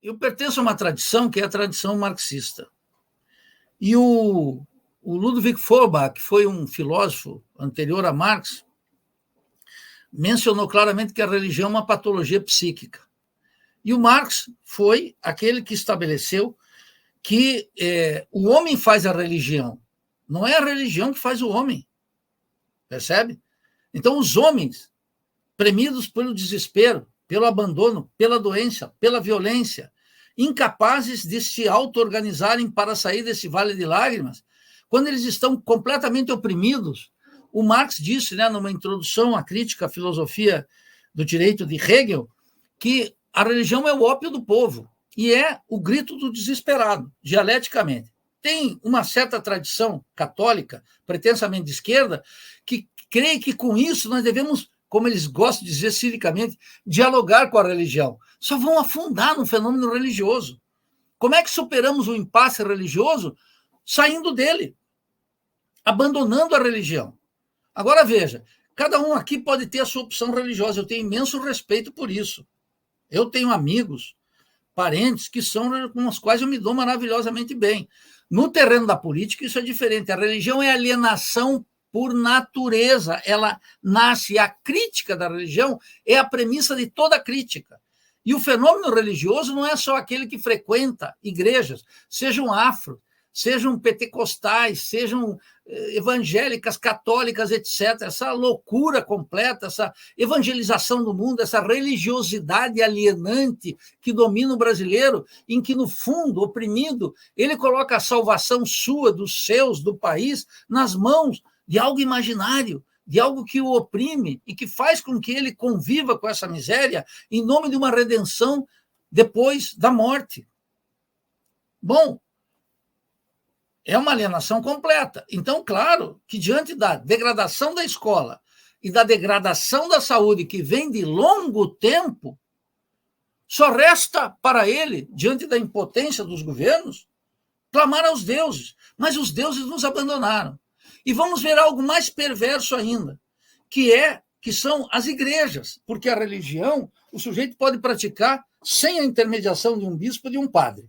eu pertenço a uma tradição que é a tradição marxista. E o Ludwig Feuerbach, que foi um filósofo anterior a Marx, mencionou claramente que a religião é uma patologia psíquica. E o Marx foi aquele que estabeleceu que o homem faz a religião, não é a religião que faz o homem, percebe? Então, os homens, premidos pelo desespero, pelo abandono, pela doença, pela violência, incapazes de se auto-organizarem para sair desse vale de lágrimas, quando eles estão completamente oprimidos, o Marx disse, né, numa introdução à crítica à filosofia do direito de Hegel, que a religião é o ópio do povo e é o grito do desesperado, dialeticamente. Tem uma certa tradição católica, pretensamente de esquerda, que crê que com isso nós devemos, como eles gostam de dizer cinicamente, dialogar com a religião. Só vão afundar no fenômeno religioso. Como é que superamos o impasse religioso? Saindo dele, abandonando a religião. Agora veja, cada um aqui pode ter a sua opção religiosa, eu tenho imenso respeito por isso. Eu tenho amigos, parentes, que são com os quais eu me dou maravilhosamente bem. No terreno da política, isso é diferente. A religião é alienação por natureza, ela nasce, a crítica da religião é a premissa de toda crítica. E o fenômeno religioso não é só aquele que frequenta igrejas, sejam afro, sejam pentecostais, sejam evangélicas, católicas, etc. Essa loucura completa, essa evangelização do mundo, essa religiosidade alienante que domina o brasileiro, em que, no fundo, oprimido, ele coloca a salvação sua, dos seus, do país, nas mãos de algo imaginário, de algo que o oprime e que faz com que ele conviva com essa miséria em nome de uma redenção depois da morte. Bom, é uma alienação completa. Então, claro que diante da degradação da escola e da degradação da saúde que vem de longo tempo, só resta para ele, diante da impotência dos governos, clamar aos deuses. Mas os deuses nos abandonaram. E vamos ver algo mais perverso ainda, que são as igrejas, porque a religião o sujeito pode praticar sem a intermediação de um bispo ou de um padre.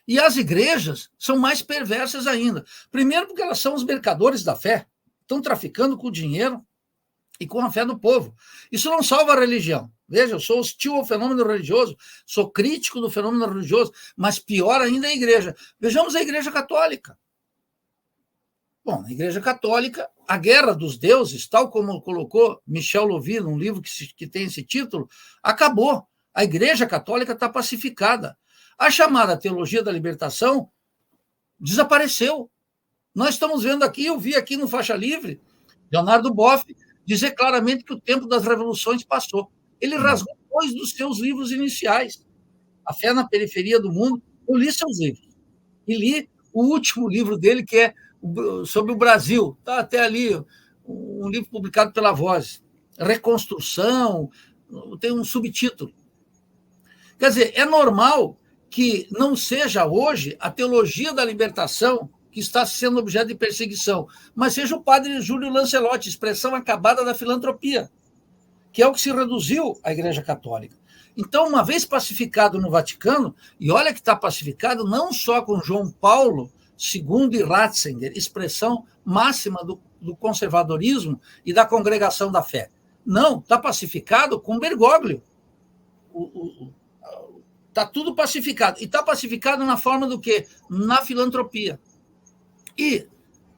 E as igrejas são mais perversas ainda. Primeiro, porque elas são os mercadores da fé, estão traficando com o dinheiro e com a fé do povo. Isso não salva a religião. Veja, eu sou hostil ao fenômeno religioso, sou crítico do fenômeno religioso, mas pior ainda é a igreja. Vejamos a Igreja Católica. Bom, na Igreja Católica, a guerra dos deuses, tal como colocou Michel Louvi num livro que tem esse título, acabou. A Igreja Católica está pacificada. A chamada teologia da libertação desapareceu. Nós estamos vendo aqui, eu vi aqui no Faixa Livre, Leonardo Boff dizer claramente que o tempo das revoluções passou. Ele rasgou 2 dos seus livros iniciais. A Fé na Periferia do Mundo. Eu li seus livros. E li o último livro dele, que é sobre o Brasil. Está até ali, um livro publicado pela Voz. Reconstrução, tem um subtítulo. Quer dizer, é normal que não seja hoje a teologia da libertação que está sendo objeto de perseguição, mas seja o padre Júlio Lancelotti, expressão acabada da filantropia, que é o que se reduziu à Igreja Católica. Então, uma vez pacificado no Vaticano, e olha que está pacificado não só com João Paulo II e Ratzinger, expressão máxima do conservadorismo e da congregação da fé. Não, está pacificado com Bergoglio. Está tudo pacificado. E está pacificado na forma do quê? Na filantropia. E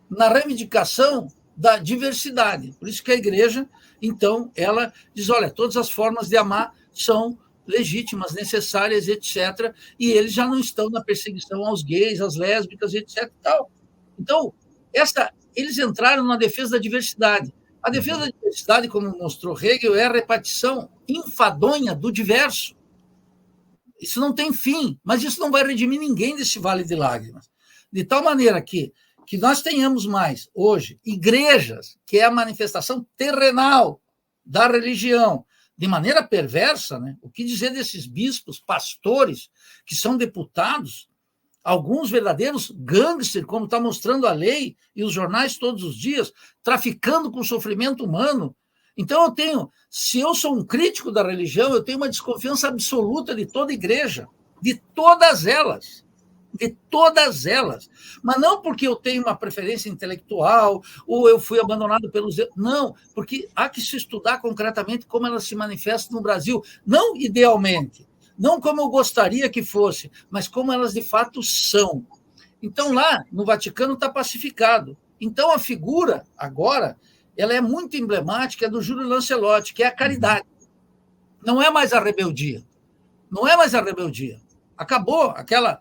na reivindicação da diversidade. Por isso que a igreja, então, ela diz, olha, todas as formas de amar são legítimas, necessárias, etc. E eles já não estão na perseguição aos gays, às lésbicas, etc. Tal. Então, eles entraram na defesa da diversidade. A defesa da diversidade, como mostrou Hegel, é a repartição enfadonha do diverso. Isso não tem fim, mas isso não vai redimir ninguém desse vale de lágrimas. De tal maneira que nós tenhamos mais, hoje, igrejas, que é a manifestação terrenal da religião, de maneira perversa, né? O que dizer desses bispos, pastores, que são deputados, alguns verdadeiros gangsters, como está mostrando a lei e os jornais todos os dias, traficando com o sofrimento humano, Então, se eu sou um crítico da religião, eu tenho uma desconfiança absoluta de toda igreja, de todas elas. Mas não porque eu tenho uma preferência intelectual ou eu fui abandonado pelos... Não, porque há que se estudar concretamente como elas se manifestam no Brasil, não idealmente, não como eu gostaria que fosse, mas como elas de fato são. Então, lá no Vaticano está pacificado. Então, a figura, agora, ela é muito emblemática do Júlio Lancelotti, que é a caridade. Não é mais a rebeldia. Não é mais a rebeldia. Acabou aquela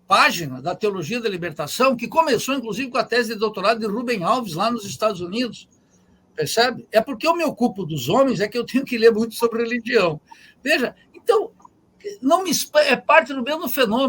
página da Teologia da Libertação, que começou, inclusive, com a tese de doutorado de Rubem Alves, lá nos Estados Unidos. Percebe? É porque eu me ocupo dos homens, é que eu tenho que ler muito sobre religião. Veja, então, não me, é parte do mesmo fenômeno.